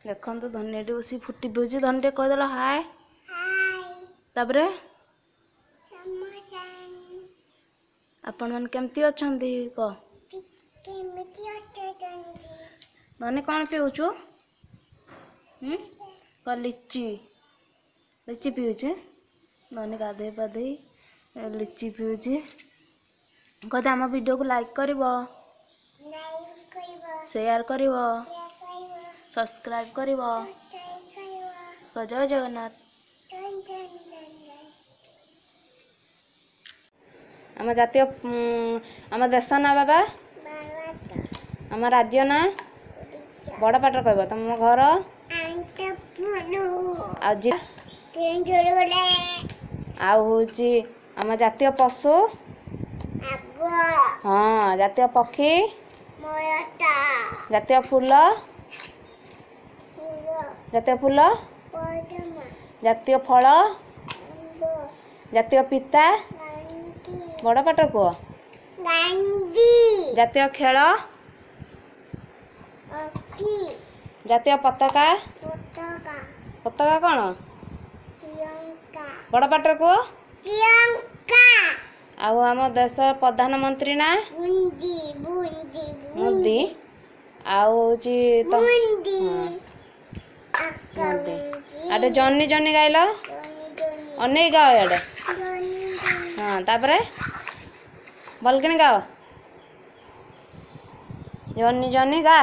देखो धनिया बस फुटी पीछे धनिया कहीदेल हाय तापर आपण मन केमती अछंती क धनी कौन पीऊचु लिची लिची पीऊचे धनी गाधे पाधे लिची पीऊचे कहते आम वीडियो को लाइक करिवो शेयर करिवो सब्सक्राइब करिवो जय जगन्नाथ। आम जातीय आम देश ना बाबा आम राज्य ना बड़ पाटर कहब तुम घर आउची आम जातीय पशु हाँ जातीय पक्षी जातीय फूल जातीय फल जातीय पिता बड़ पाट कह जातीय खेल जातीय पताका पताका कौन बड़ पाट कह आउ आम देश प्रधानमंत्री ना मोदी आउची तो आटे जन्नी जन्नी गाइल अनेक गाओ याडे हाँ तापरे बलकिन गाओ जन्नी जन्नी गा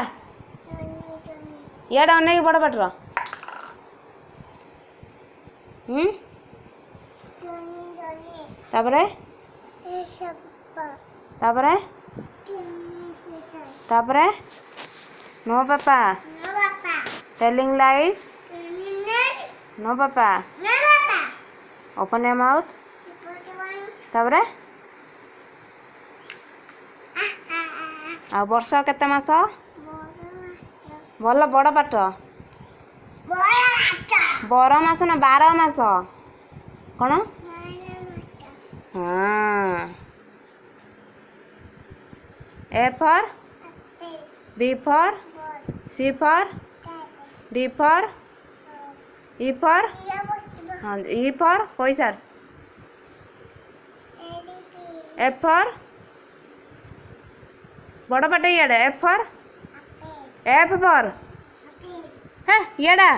याडे अनेक बड़ पाटर तापरे तापरे तापरे no papa telling lies no papa open your mouth तापरे आ वर्ष केते मास भल बड़ पाट बर मास ना 12 मास कौन हाँ A for B for C for D for E for हाँ ई फॉर कोई सर एफ फॉर बड़ पाटे इे एफ फॉर है इेडा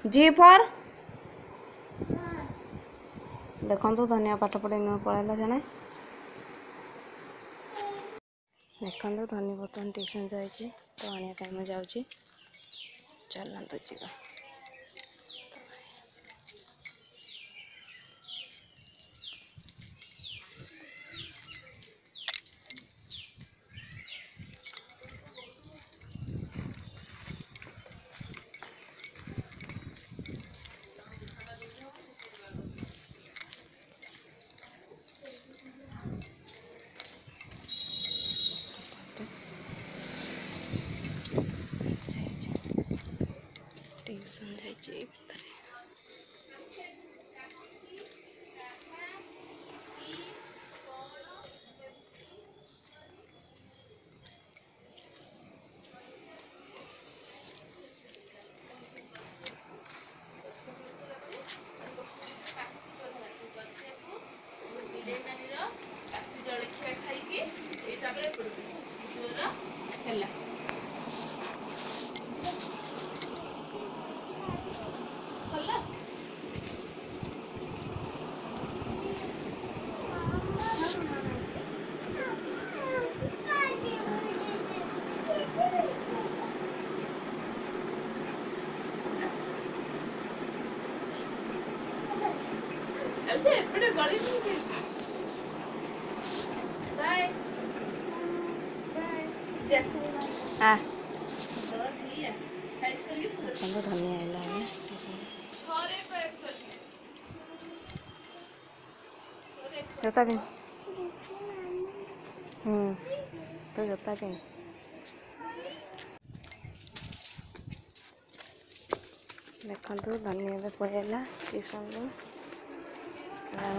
जी फॉर देखो धनिया पाठ पढ़े पढ़ाला जड़े देखो धनी बर्तमान ट्यूशन जाइए तो आने टाइम जाऊँगी चलते जा ट्यूशन जाइए हाँ धनिया जोता पिन तो जोता पिन देखो धनिया पड़ेगा ट्यूशन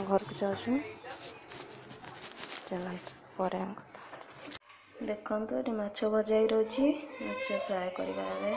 घर को जाऊँ चलते पर देखो ये माछ भजा ही रही माछ फ्राए करवा ए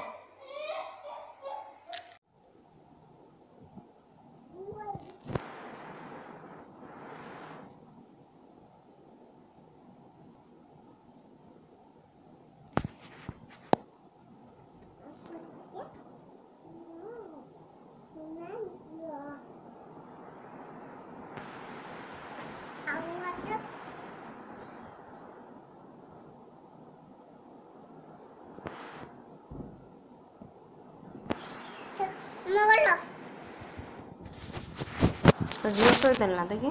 तो झील सोई ना देखी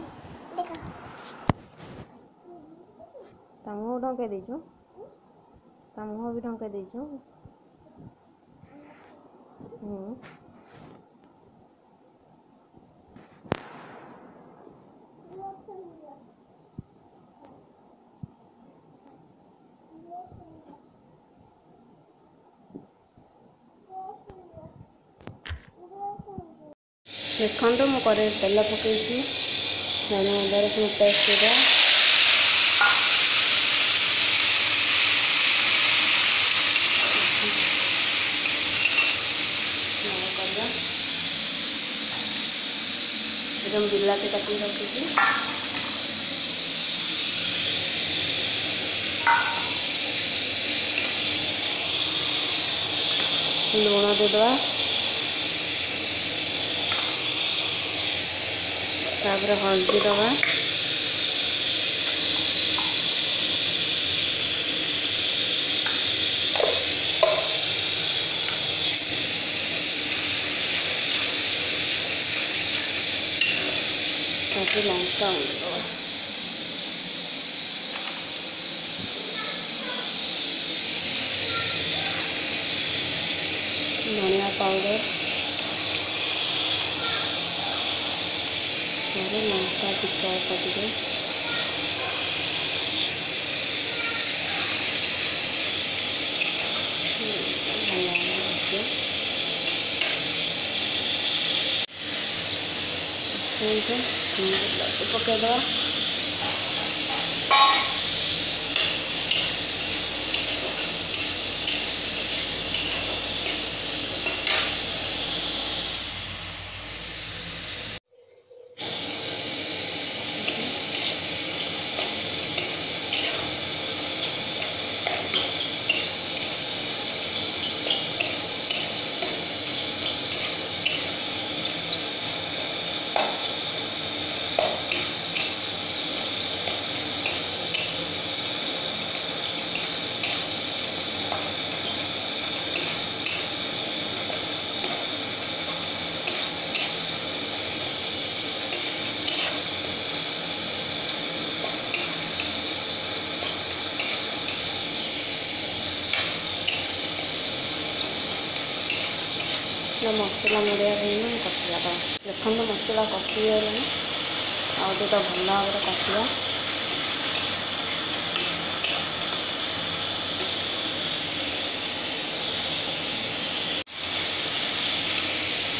मुँह ढंके देचु मुँह भी ढंके देचु देखो मु कड़े तेल पकई धनिया रसुण पेस्ट एकदम बिलाती काटी रखी लुण देदवा तापर हल्दी दवा तापर लंका दवा धनिया पाउडर लंका टिक्का काटिके पकईदवा मसला मुड़िया कषा देखो मसला कषि गलानी आगे तो भल भाव कषा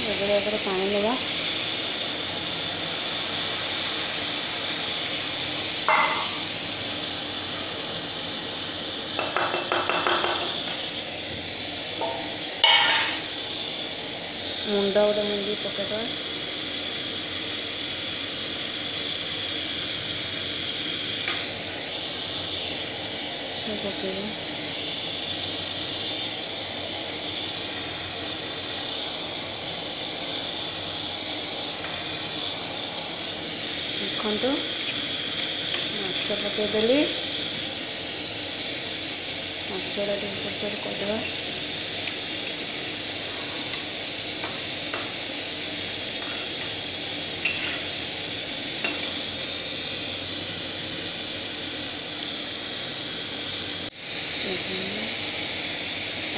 एबे पानी देवा मुंडा गोटे मुंडी पकईदवा पकईवा देखो माछ पकईदेली माछटा करदेवा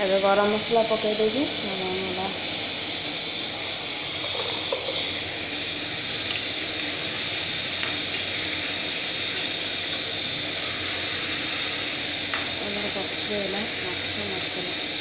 एबे गरम मसला पकई देगी पकईला माछ मसला